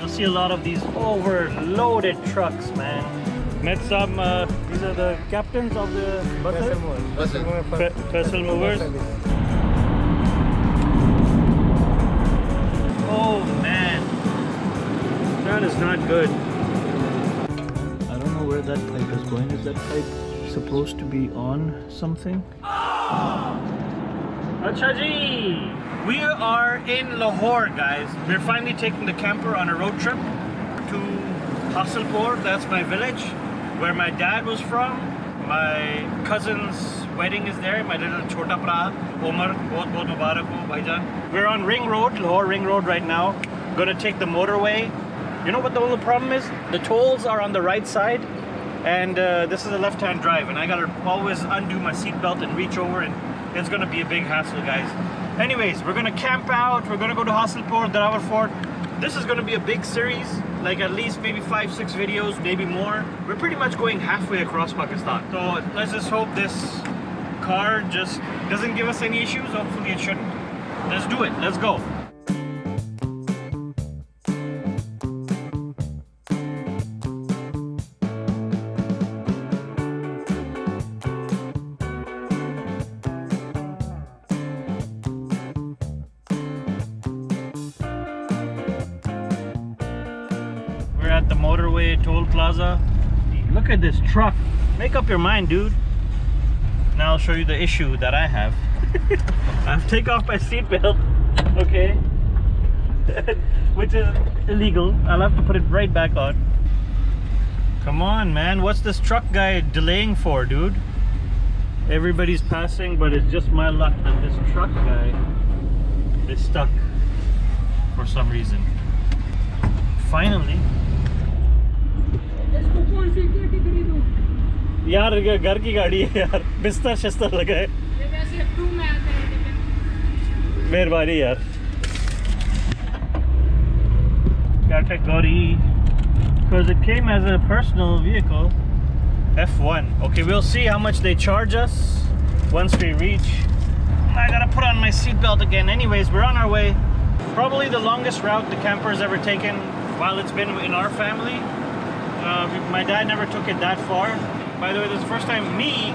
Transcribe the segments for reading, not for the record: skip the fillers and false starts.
You'll see a lot of these overloaded trucks, man. Met some, these are the captains of the vessel movers. Oh man, that is not good. I don't know where that pipe is going. Is that pipe supposed to be on something? Acha ji! We are in Lahore, guys. We're finally taking the camper on a road trip to Hasilpur. That's my village, where my dad was from. My cousin's wedding is there. My little chota pra, Omar, bahut mubarak ho, bhaijan. We're on Ring Road, Lahore Ring Road right now. Gonna take the motorway. You know what the only problem is? The tolls are on the right side, and this is a left-hand drive, and I gotta always undo my seatbelt and reach over, and it's gonna be a big hassle, guys. Anyways, we're gonna camp out. We're gonna go to Hasilpur, Darawar Fort. This is gonna be a big series, like at least maybe 5-6 videos, maybe more. We're pretty much going halfway across Pakistan. So let's just hope this car just doesn't give us any issues. Hopefully it shouldn't. Let's do it. Let's go. At the Motorway toll plaza. Look at this truck. Make up your mind, dude. Now I'll show you the issue that I have. I have to take off my seatbelt, okay, which is illegal. I'll have to put it right back on. Come on, man. What's this truck guy delaying for, dude? Everybody's passing, but it's just my luck that this truck guy is stuck for some reason. Finally. यार घर की गाड़ी है यार, बिस्तर शस्तर लगा है। ये वैसे 2 में आता है, लेकिन मेहरबानी यार। Category, because it came as a personal vehicle. F1. Okay, we'll see how much they charge us once we reach. I gotta put on my seatbelt again. Anyways, we're on our way. Probably the longest route the camper's ever taken while it's been in our family. My dad never took it that far. By the way, this is the first time me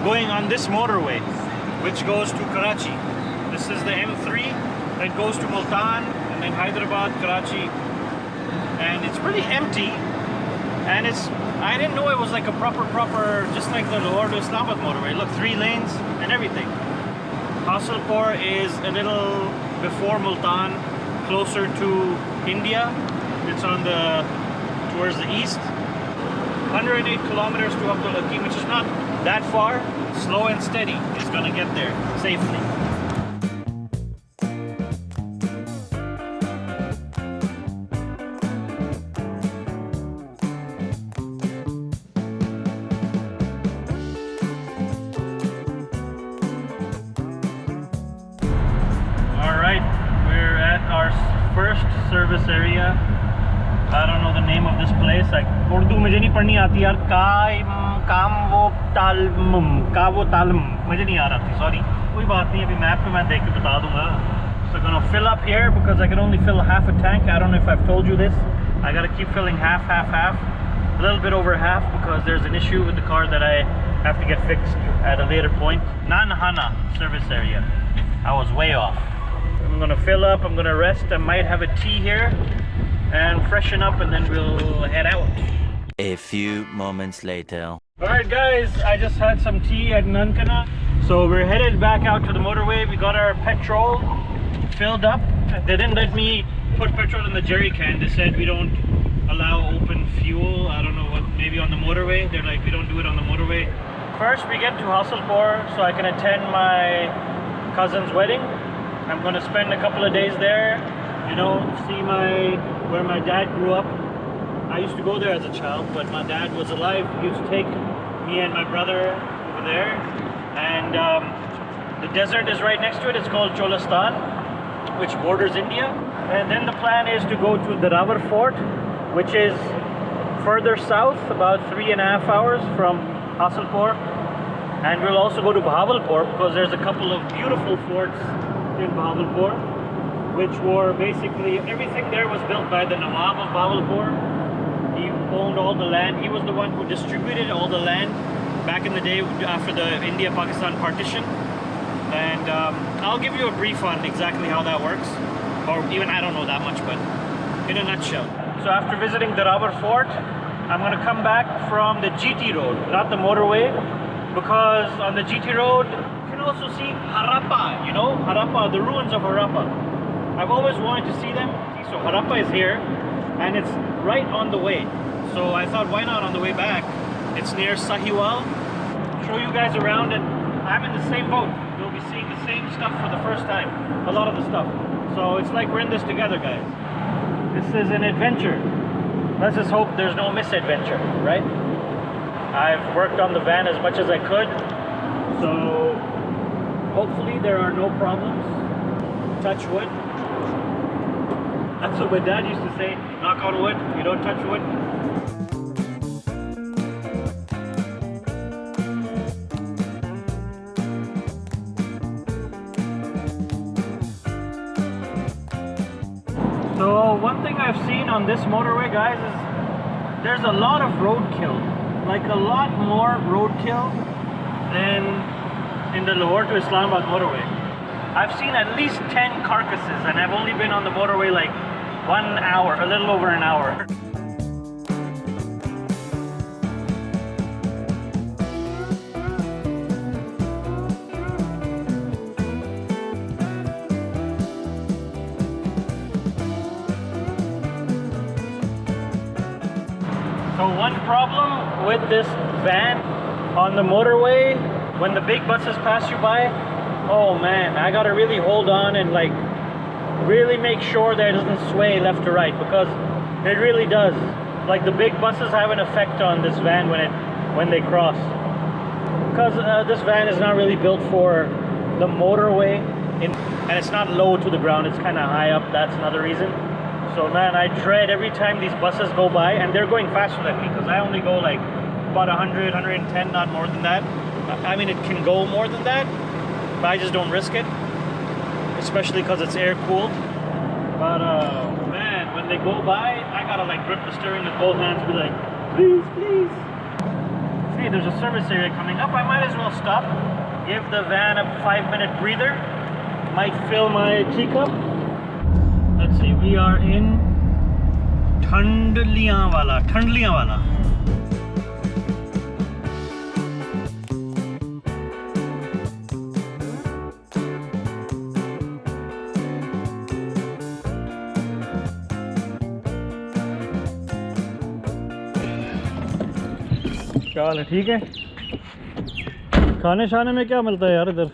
going on this motorway, which goes to Karachi. This is the M3 that goes to Multan and then Hyderabad, Karachi. And it's pretty empty. And I didn't know it was like a proper, just like the Lahore to Islamabad motorway. Look, 3 lanes and everything. Hasilpur is a little before Multan, closer to India. It's on towards the east. 108 kilometers to Abdul Hakim, which is not that far. Slow and steady is gonna get there safely. All right, we're at our first service area. I don't know the name of this place. Like Urdu मुझे नहीं पढ़नी आती यार. कावोतालम मुझे नहीं आ रहा थी. Sorry. कोई बात नहीं. अभी मैप पे मैं देख के बता दूँगा. So I'm gonna fill up here because I can only fill half a tank. I don't know if I've told you this. I gotta keep filling half. A little bit over half because there's an issue with the car that I have to get fixed at a later point. Nanhana service area. I was way off. I'm gonna fill up. I'm gonna rest. I might have a tea here and freshen up, and then we'll head out. A few moments later. Alright guys, I just had some tea at Nankana. So we're headed back out to the motorway. We got our petrol filled up. They didn't let me put petrol in the jerry can. They said we don't allow open fuel. I don't know what, maybe on the motorway. They're like, we don't do it on the motorway. First we get to Hasilpur so I can attend my cousin's wedding. I'm gonna spend a couple of days there, you know, see where my dad grew up. I used to go there as a child, but my dad was alive. He used to take me and my brother over there. And the desert is right next to it. It's called Cholastan, which borders India. And then the plan is to go to Darawar Fort, which is further south, about 3.5 hours from Hasilpur. And we'll also go to Bahawalpur because there's a couple of beautiful forts in Bahawalpur. which were basically, everything there was built by the Nawab of Bahawalpur. He owned all the land. He was the one who distributed all the land back in the day after the India-Pakistan partition. And I'll give you a brief on exactly how that works. Or even, I don't know that much, but in a nutshell. So after visiting the Rubber Fort, I'm going to come back from the GT road, not the motorway, because on the GT road, you can also see Harappa, you know, Harappa, the ruins of Harappa. I've always wanted to see them. So Harappa is here, and it's right on the way. So I thought, why not on the way back? It's near Sahiwal. Show you guys around, and I'm in the same boat. You'll be seeing the same stuff for the first time, a lot of the stuff. So it's like we're in this together, guys. This is an adventure. Let's just hope there's no misadventure, right? I've worked on the van as much as I could, so hopefully there are no problems. Touch wood. That's what my dad used to say, knock on wood, you don't touch wood. So one thing I've seen on this motorway, guys, is there's a lot of roadkill. Like a lot more roadkill than in the Lahore to Islamabad motorway. I've seen at least 10 carcasses, and I've only been on the motorway like 1 hour, a little over an hour. So one problem with this van on the motorway, when the big buses pass you by, oh man, I gotta really hold on and like really make sure that it doesn't sway left to right, because it really does. Like the big buses have an effect on this van when they cross, because this van is not really built for the motorway, and it's not low to the ground, it's kind of high up. That's another reason. So man, I dread every time these buses go by, and they're going faster than me, because I only go like about 100, 110, not more than that. I mean, it can go more than that, but I just don't risk it, especially because it's air cooled. But man, when they go by, I gotta like grip the steering with both hands, be like, please, please. Hey, there's a service area coming up. I might as well stop, give the van a 5-minute breather, might fill my teacup. Let's see, we are in Thandliyanwala. क्या हाल है? ठीक है। खाने शाने में क्या मिलता है यार इधर?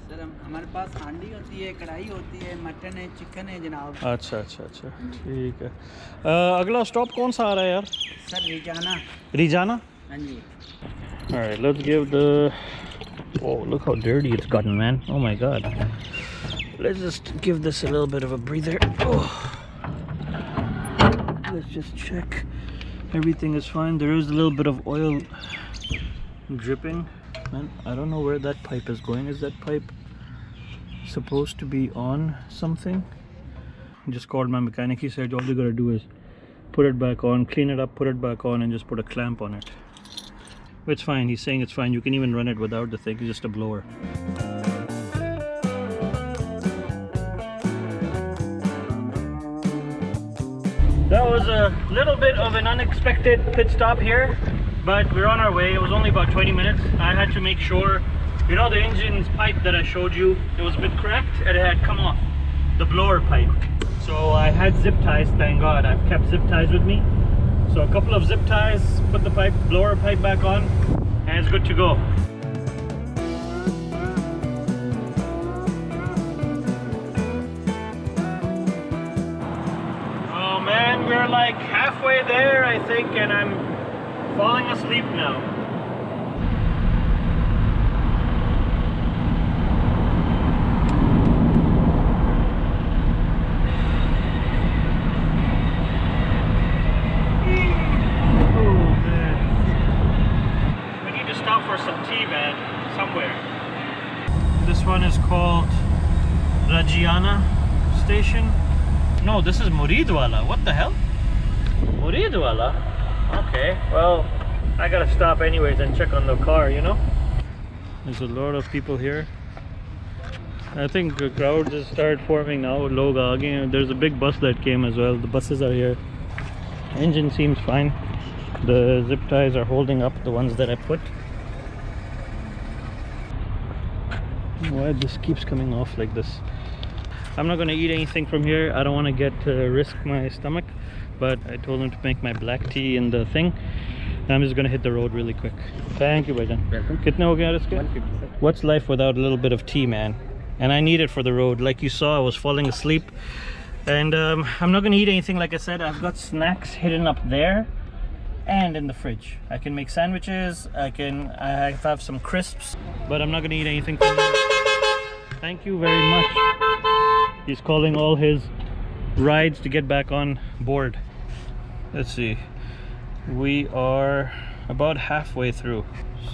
सर हमारे पास हांडी होती है, कढ़ाई होती है, मटन है, चिकन है जनाब। अच्छा अच्छा अच्छा, ठीक है। अगला स्टॉप कौन सा आ रहा है यार? सर रिजाना। रिजाना? हाँ जी। Alright, let's give the... Oh, look how dirty it's gotten, man. Oh my god. Let's just give this a little bit of a breather. Oh. Let's just check. Everything is fine. There is a little bit of oil dripping. Man, I don't know where that pipe is going. Is that pipe supposed to be on something? Just called my mechanic. He said all you gotta do is put it back on, clean it up, put it back on, and just put a clamp on it. It's fine. He's saying it's fine. You can even run it without the thing. It's just a blower. That was a little bit of an unexpected pit stop here, but we're on our way. It was only about 20 minutes. I had to make sure, you know, the engine's pipe that I showed you, it was a bit cracked and it had come off, the blower pipe. So I had zip ties, thank God. I've kept zip ties with me. So a couple of zip ties, put the blower pipe back on, and it's good to go. Oh man, we're like halfway there, I think, and I'm falling asleep now. This one is called Rajiana station. No, this is Muridwala. What the hell? Muridwala? Okay, well, I gotta stop anyways and check on the car, you know? There's a lot of people here. I think the crowd just started forming now. Log aa gaye. There's a big bus that came as well. The buses are here. Engine seems fine. The zip ties are holding up, the ones that I put. Why this keeps coming off like this? I'm not gonna eat anything from here. I don't want to get risk my stomach, but I told him to make my black tea in the thing. I'm just gonna hit the road really quick. Thank you, Bhajan. Welcome. Kitne ho gaya iske? 150, sir. What's life without a little bit of tea, man? And I need it for the road. Like you saw, I was falling asleep, and I'm not gonna eat anything. Like I said, I've got snacks hidden up there and in the fridge. I can make sandwiches. I have some crisps, but I'm not gonna eat anything from there. Thank you very much. He's calling all his rides to get back on board. Let's see, we are about halfway through.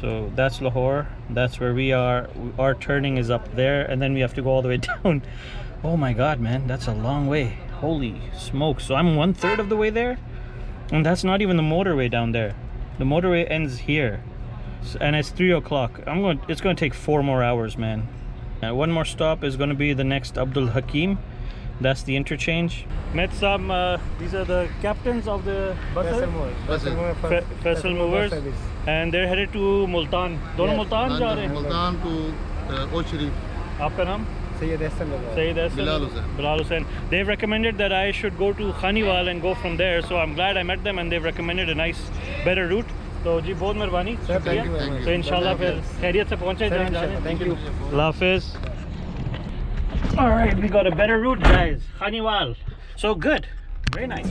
So that's Lahore, that's where we are. Our turning is up there, and then we have to go all the way down. Oh my god, man, that's a long way. Holy smokes. So I'm 1/3 of the way there, and that's not even the motorway down there. The motorway ends here, and it's 3 o'clock. It's gonna take 4 more hours, man. One more stop is going to be the next Abdul Hakim. That's the interchange. Met some, these are the captains of the buses. Vessel movers. And they're headed to Multan. Dono Multan ja rahe hain? Multan to Old Sharif. Aapka naam? Sayyid Hassan. Sayyid Hassan. Bilal Hussain. They've recommended that I should go to Khaniwal and go from there. So I'm glad I met them, and they've recommended a nice, better route. So ji, bahut mehrbani. Thank you. So inshallah fir khairiyat se pahunche jahan jaane. Thank you. Allah Hafiz. All right, we got a better route, guys. Khaniwal. So good. Very nice.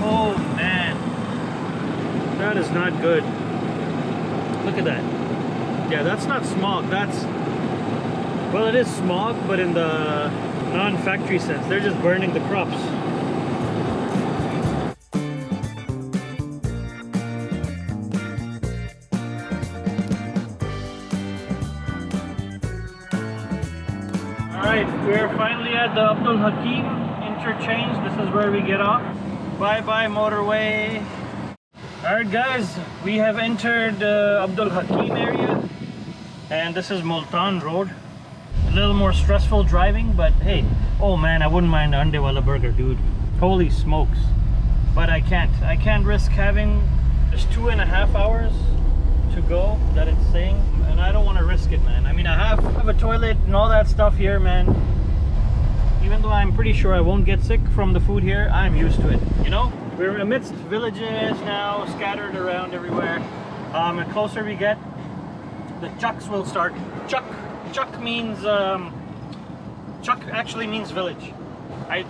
Oh man, that is not good. Look at that. Yeah, that's not smog. That's, well, it is smog, but in the non-factory sense. They're just burning the crops. Alright, we're finally at the Abdul Hakim interchange. This is where we get off. Bye-bye motorway. Alright guys, we have entered Abdul Hakim area, and this is Multan Road. A little more stressful driving, but hey, oh man, I wouldn't mind Ande Wala burger, dude. Holy smokes. But I can't risk having just 2.5 hours to go that it's saying, and I don't want to risk it, man. I mean, I have a toilet and all that stuff here, man. Even though I'm pretty sure I won't get sick from the food here, I'm used to it, you know? We're amidst villages now, scattered around everywhere. The closer we get, the chucks will start. Chuck means, chuck actually means village.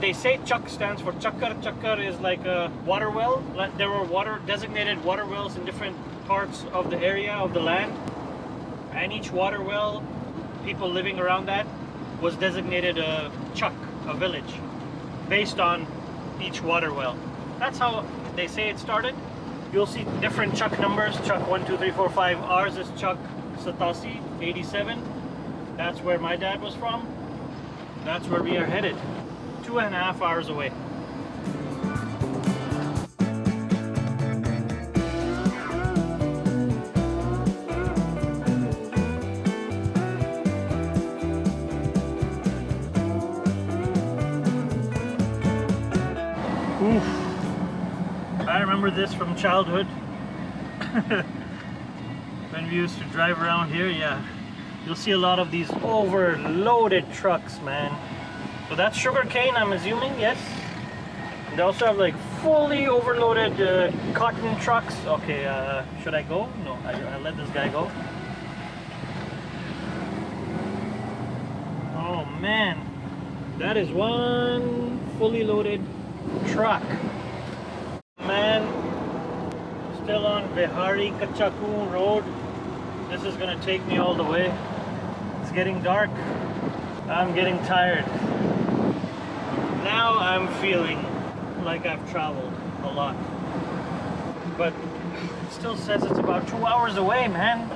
They say chuck stands for chakkar. Chakkar is like a water well. There were designated water wells in different parts of the area of the land. And each water well, people living around that, was designated a chuck, a village, based on each water well. That's how they say it started. You'll see different chuck numbers, chuck 1, 2, 3, 4, 5. Ours is chuck Satasi, 87. That's where my dad was from. That's where we are headed. 2.5 hours away. Oof. I remember this from childhood. When we used to drive around here, yeah. You'll see a lot of these overloaded trucks, man. So that's sugar cane, I'm assuming, yes. And they also have like fully overloaded cotton trucks. Okay, should I go? No, I'll let this guy go. Oh man, that is one fully loaded truck. Man, still on Bihari Kachaku Road. This is gonna take me all the way. It's getting dark. I'm getting tired. now I'm feeling like I've traveled a lot. But it still says it's about 2 hours away, man.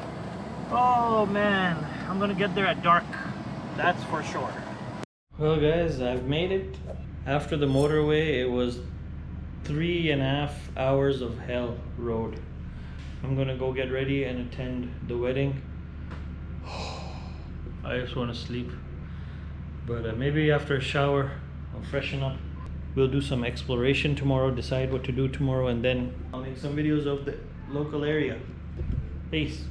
Oh man, I'm gonna get there at dark. That's for sure. Well guys, I've made it. After the motorway, it was 3.5 hours of hell road. I'm gonna go get ready and attend the wedding. I just want to sleep. But maybe after a shower, I'll freshen up. We'll do some exploration tomorrow, decide what to do tomorrow, and then I'll make some videos of the local area. Peace.